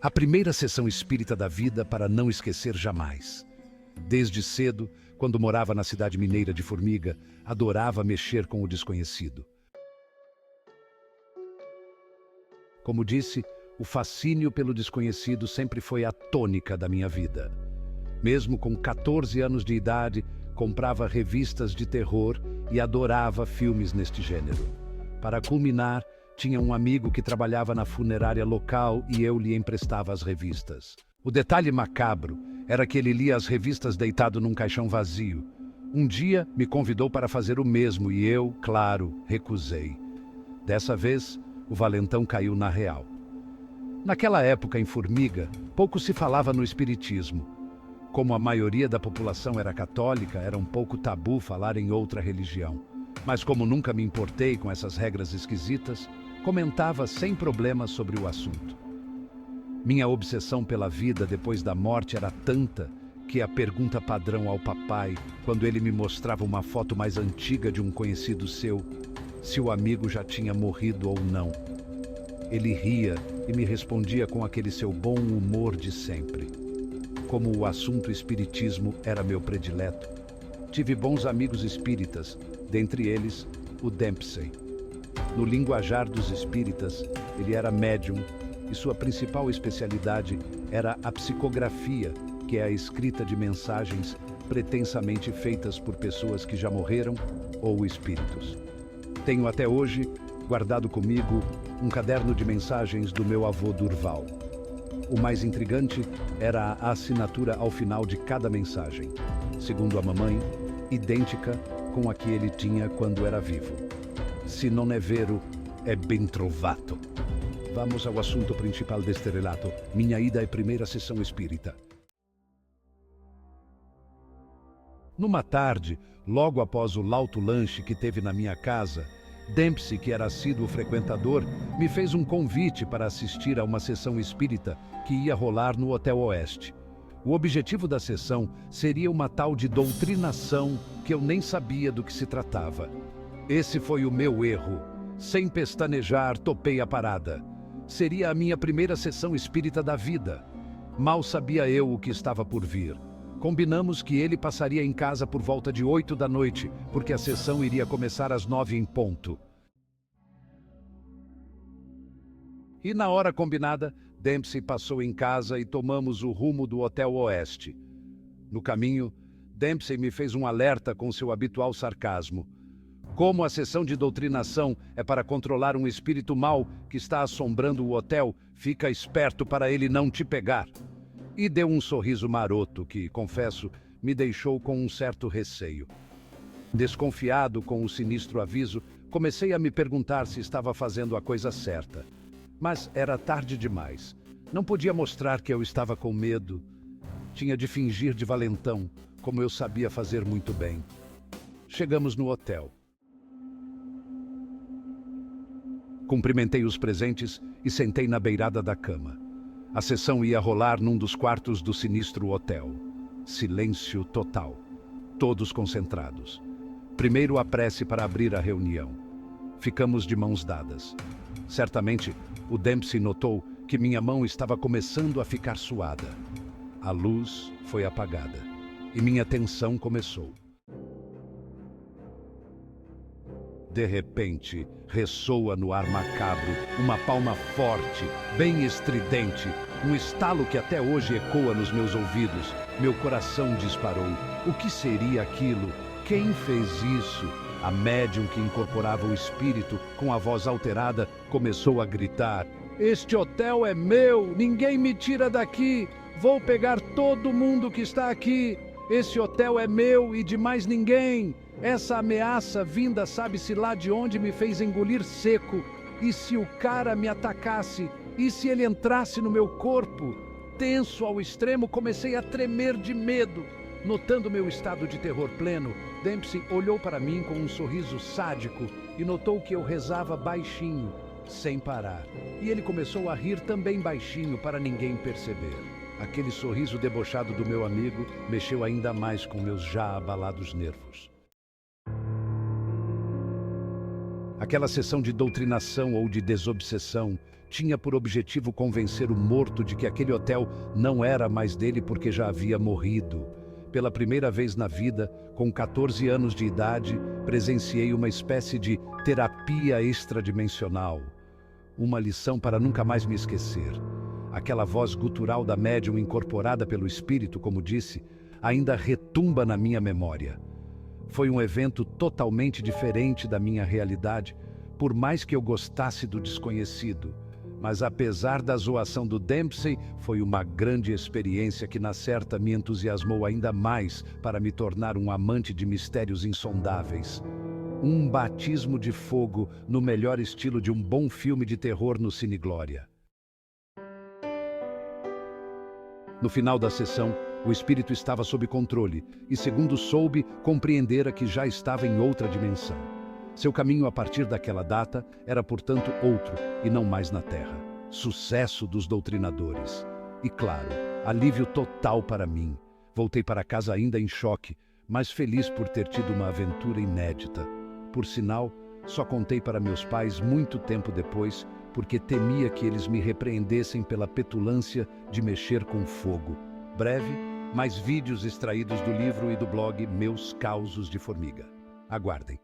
A primeira sessão espírita da vida para não esquecer jamais. Desde cedo, quando morava na cidade mineira de Formiga, adorava mexer com o desconhecido. Como disse, o fascínio pelo desconhecido sempre foi a tônica da minha vida. Mesmo com 14 anos de idade, comprava revistas de terror e adorava filmes neste gênero. Para culminar, tinha um amigo que trabalhava na funerária local e eu lhe emprestava as revistas. O detalhe macabro era que ele lia as revistas deitado num caixão vazio. Um dia me convidou para fazer o mesmo e eu, claro, recusei. Dessa vez, o valentão caiu na real. Naquela época, em Formiga, pouco se falava no espiritismo. Como a maioria da população era católica, era um pouco tabu falar em outra religião. Mas como nunca me importei com essas regras esquisitas, comentava sem problemas sobre o assunto. Minha obsessão pela vida depois da morte era tanta que a pergunta padrão ao papai, quando ele me mostrava uma foto mais antiga de um conhecido seu, se o amigo já tinha morrido ou não. Ele ria e me respondia com aquele seu bom humor de sempre. Como o assunto espiritismo era meu predileto, tive bons amigos espíritas, dentre eles o Dempsey. No linguajar dos espíritas, ele era médium e sua principal especialidade era a psicografia, que é a escrita de mensagens pretensamente feitas por pessoas que já morreram ou espíritos. Tenho até hoje guardado comigo um caderno de mensagens do meu avô Durval. O mais intrigante era a assinatura ao final de cada mensagem, segundo a mamãe, idêntica com a que ele tinha quando era vivo. Se non è vero, é bem trovato. Vamos ao assunto principal deste relato, minha ida à primeira sessão espírita. Numa tarde, logo após o lauto lanche que teve na minha casa, Dempsey, que era assíduo frequentador, me fez um convite para assistir a uma sessão espírita que ia rolar no Hotel Oeste. O objetivo da sessão seria uma tal de doutrinação que eu nem sabia do que se tratava. Esse foi o meu erro. Sem pestanejar, topei a parada. Seria a minha primeira sessão espírita da vida. Mal sabia eu o que estava por vir. Combinamos que ele passaria em casa por volta de 8 da noite, porque a sessão iria começar às 9 em ponto. E na hora combinada, Dempsey passou em casa e tomamos o rumo do Hotel Oeste. No caminho, Dempsey me fez um alerta com seu habitual sarcasmo. Como a sessão de doutrinação é para controlar um espírito mau que está assombrando o hotel, fica esperto para ele não te pegar. E deu um sorriso maroto que, confesso, me deixou com um certo receio. Desconfiado com o sinistro aviso, comecei a me perguntar se estava fazendo a coisa certa. Mas era tarde demais. Não podia mostrar que eu estava com medo. Tinha de fingir de valentão, como eu sabia fazer muito bem. Chegamos no hotel. Cumprimentei os presentes e sentei na beirada da cama. A sessão ia rolar num dos quartos do sinistro hotel. Silêncio total. Todos concentrados. Primeiro a prece para abrir a reunião. Ficamos de mãos dadas. Certamente, o Dempsey notou que minha mão estava começando a ficar suada. A luz foi apagada e minha tensão começou. De repente, ressoa no ar macabro uma palma forte, bem estridente, um estalo que até hoje ecoa nos meus ouvidos. Meu coração disparou. O que seria aquilo? Quem fez isso? A médium que incorporava o espírito, com a voz alterada, começou a gritar: "Este hotel é meu! Ninguém me tira daqui! Vou pegar todo mundo que está aqui! Esse hotel é meu e de mais ninguém! Essa ameaça vinda sabe-se lá de onde me fez engolir seco. E se o cara me atacasse? E se ele entrasse no meu corpo?" Tenso ao extremo, comecei a tremer de medo. Notando meu estado de terror pleno, Dempsey olhou para mim com um sorriso sádico e notou que eu rezava baixinho, sem parar. E ele começou a rir também baixinho para ninguém perceber. Aquele sorriso debochado do meu amigo mexeu ainda mais com meus já abalados nervos. Aquela sessão de doutrinação ou de desobsessão tinha por objetivo convencer o morto de que aquele hotel não era mais dele porque já havia morrido. Pela primeira vez na vida, com 14 anos de idade, presenciei uma espécie de terapia extradimensional. Uma lição para nunca mais me esquecer. Aquela voz gutural da médium incorporada pelo espírito, como disse, ainda retumba na minha memória. Foi um evento totalmente diferente da minha realidade, por mais que eu gostasse do desconhecido. Mas apesar da zoação do Dempsey, foi uma grande experiência que na certa me entusiasmou ainda mais para me tornar um amante de mistérios insondáveis. Um batismo de fogo no melhor estilo de um bom filme de terror no Cine Glória. No final da sessão, o espírito estava sob controle e, segundo soube, compreendera que já estava em outra dimensão. Seu caminho a partir daquela data era, portanto, outro e não mais na Terra. Sucesso dos doutrinadores. E, claro, alívio total para mim. Voltei para casa ainda em choque, mas feliz por ter tido uma aventura inédita. Por sinal, só contei para meus pais muito tempo depois, porque temia que eles me repreendessem pela petulância de mexer com fogo. Breve, mais vídeos extraídos do livro e do blog Meus Causos de Formiga. Aguardem.